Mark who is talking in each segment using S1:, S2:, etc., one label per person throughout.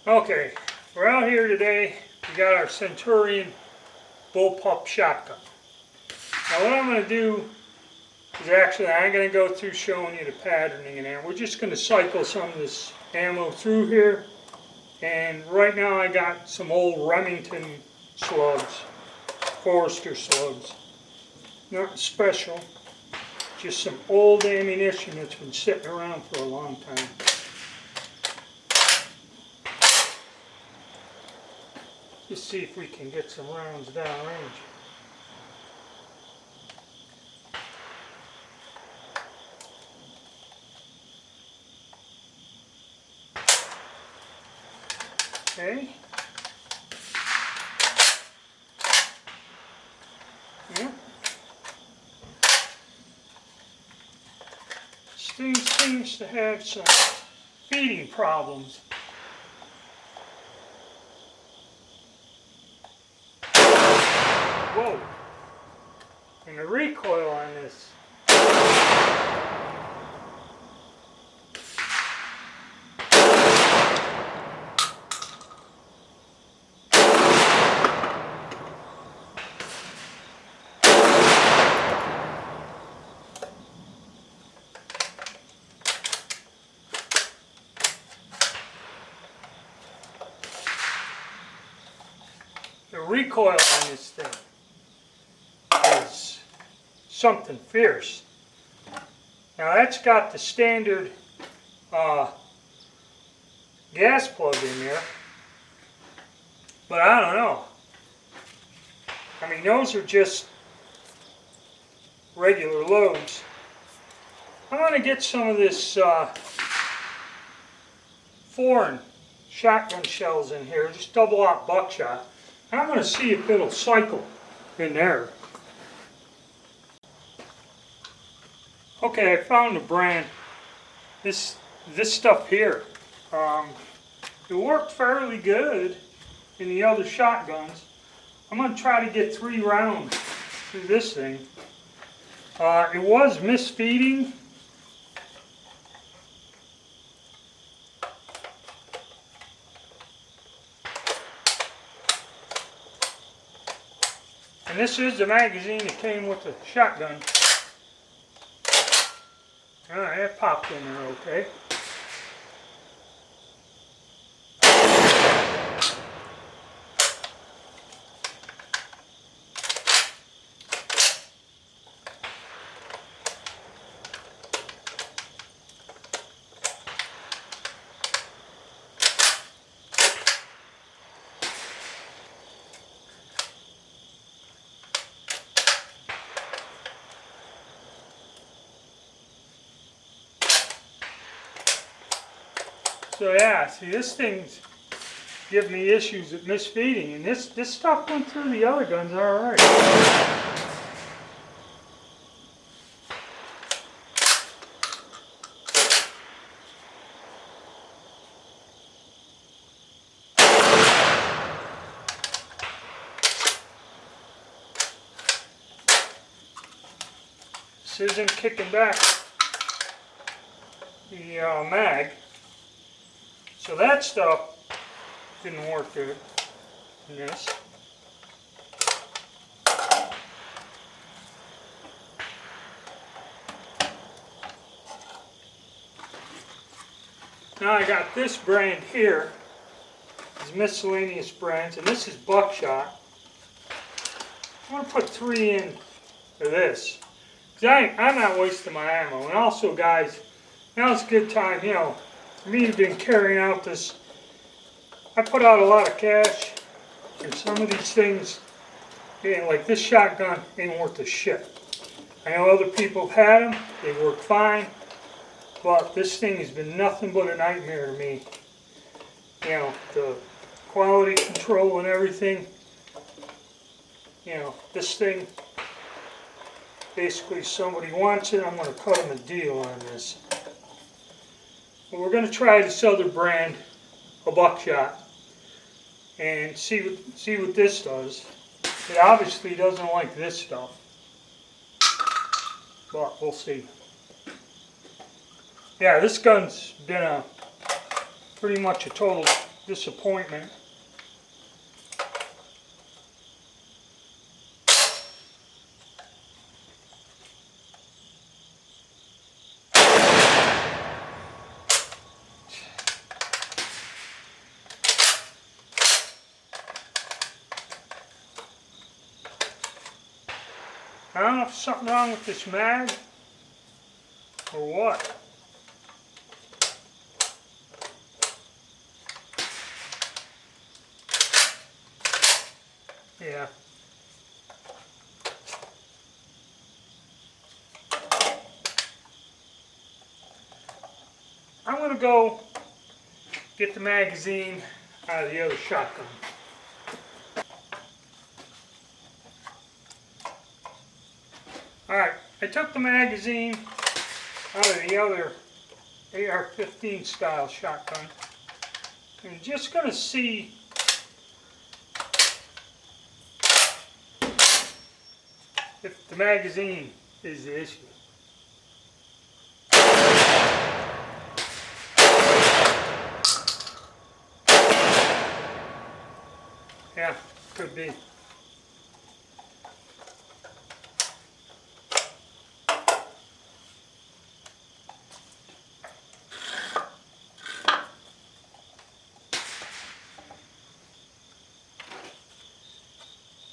S1: Okay, we're out here today. We got our Centurian bullpup shotgun. Now what I'm going to do is I'm going to go through showing you the patterning and that. We're just going to cycle some of this ammo through here. And right now I got some old Remington slugs, Forester slugs. Nothing special, just some old ammunition that's been sitting around for a long time. Just see if we can get some rounds downrange. Okay. Yeah. This thing seems to have some feeding problems. Whoa. And the recoil on this. The recoil on this thing is something fierce. Now that's got the standard gas plug in there, but I don't know. I mean, those are just regular loads. I want to get some of this foreign shotgun shells in here, just double-aught buckshot. I'm going to see if it'll cycle in there. Okay, I found the brand. This stuff here. It worked fairly good in the other shotguns. I'm going to try to get 3 rounds through this thing. It was misfeeding. And this is the magazine that came with the shotgun. Alright, that popped in there okay. So yeah, see, this thing's giving me issues at misfeeding, and this stuff went through the other guns alright. This isn't kicking back the mag. So that stuff didn't work good in this. Now I got this brand here, these miscellaneous brands, and this is buckshot. I'm going to put 3 in of this, because I'm not wasting my ammo. And also guys, now's a good time, you know, me have been carrying out this. I put out a lot of cash, and some of these things, yeah, like this shotgun ain't worth a shit. I know other people have had them, they work fine, but this thing has been nothing but a nightmare to me. You know, the quality control and everything. You know, this thing, basically somebody wants it, I'm going to cut them a deal on this. But we're going to try this other brand, a buckshot, and see what this does. It obviously doesn't like this stuff, but we'll see. Yeah, this gun's been pretty much a total disappointment. I don't know if there's something wrong with this mag or what. Yeah. I'm going to go get the magazine out of the other shotgun. Alright, I took the magazine out of the other AR-15 style shotgun. I'm just going to see if the magazine is the issue. Yeah, could be.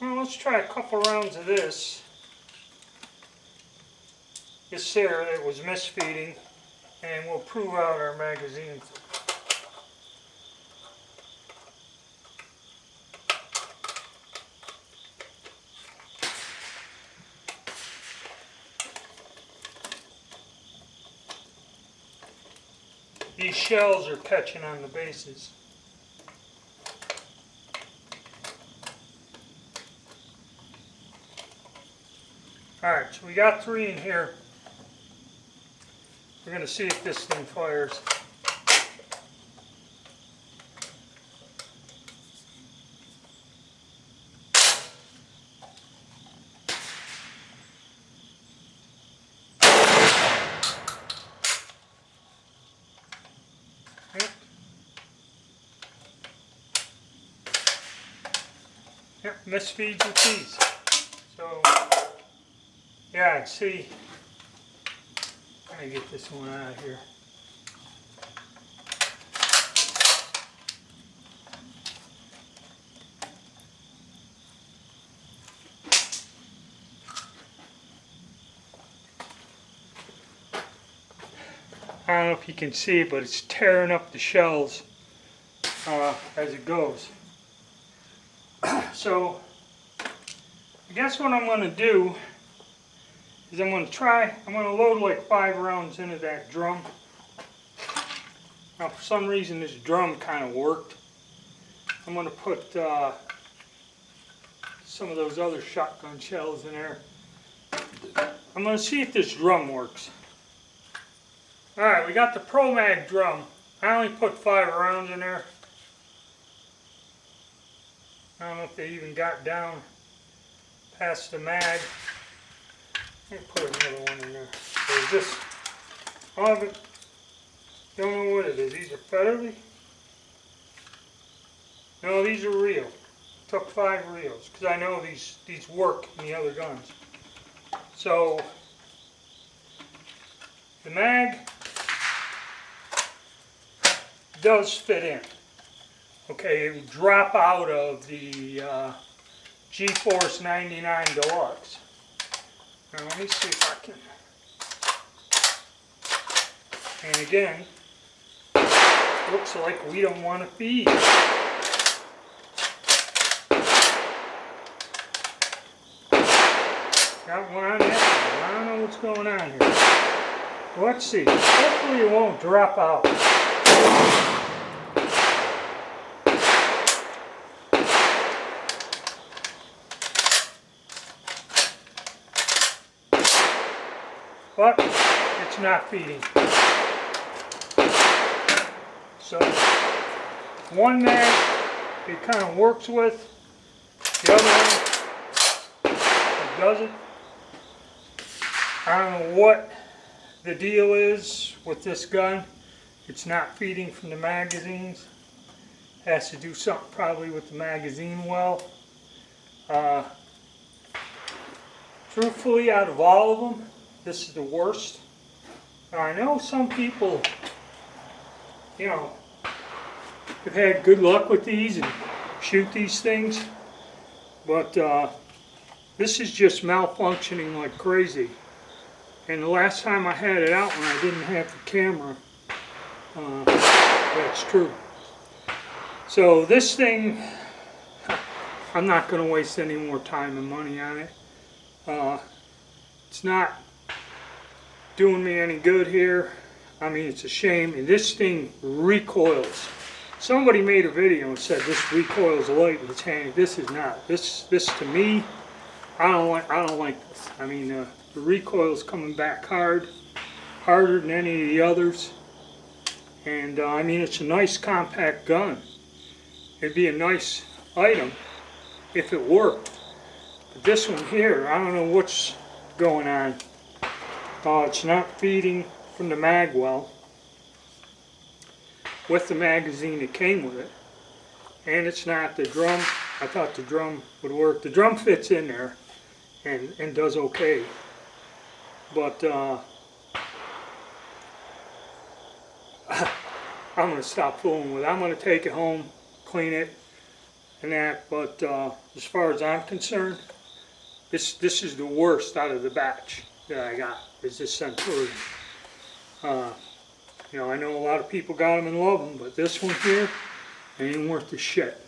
S1: Well, let's try a couple rounds of this. This there, it was misfeeding, and we'll prove out our magazines. These shells are catching on the bases. Alright, so we got 3 in here. We're going to see if this thing fires. Yep, misfeeds with these. So, yeah, see. Let me get this one out of here. I don't know if you can see, but it's tearing up the shells as it goes. So, I guess what I'm going to do is I'm going to load like 5 rounds into that drum. Now for some reason this drum kind of worked. I'm going to put some of those other shotgun shells in there. I'm going to see if this drum works. Alright, we got the Pro Mag drum. I only put 5 rounds in there. I don't know if they even got down past the mag. Let me put another one in there. There's this. All of it. Don't know what it is. These are federally? No, these are real. Took 5 reels because I know these work in the other guns. So the mag does fit in. Okay, it would drop out of the G-Force 99 Deluxe. Now let me see if I can. And again, looks like we don't want to feed. Got one on that. I don't know what's going on here. Well, let's see. Hopefully it won't drop out. But it's not feeding. So one mag it kind of works with, the other one it doesn't. I don't know what the deal is with this gun. It's not feeding from the magazines. Has to do something probably with the magazine well. Truthfully, out of all of them, this is the worst. Now, I know some people, you know, have had good luck with these and shoot these things, but this is just malfunctioning like crazy. And the last time I had it out when I didn't have the camera, that's true. So this thing, I'm not going to waste any more time and money on it. It's not doing me any good here. I mean, it's a shame. And this thing recoils. Somebody made a video and said this recoils light and it's handy. This is not. This to me, I don't like this. I mean, the recoil is coming back harder than any of the others. And I mean, it's a nice compact gun. It'd be a nice item if it worked. But this one here, I don't know what's going on. It's not feeding from the mag well with the magazine that came with it. And it's not the drum. I thought the drum would work. The drum fits in there and does okay. But I'm going to stop fooling with it. I'm going to take it home, clean it, and that. But as far as I'm concerned, this is the worst out of the batch that I got, is this Centurion. You know, I know a lot of people got them and love them, but this one here ain't worth the shit.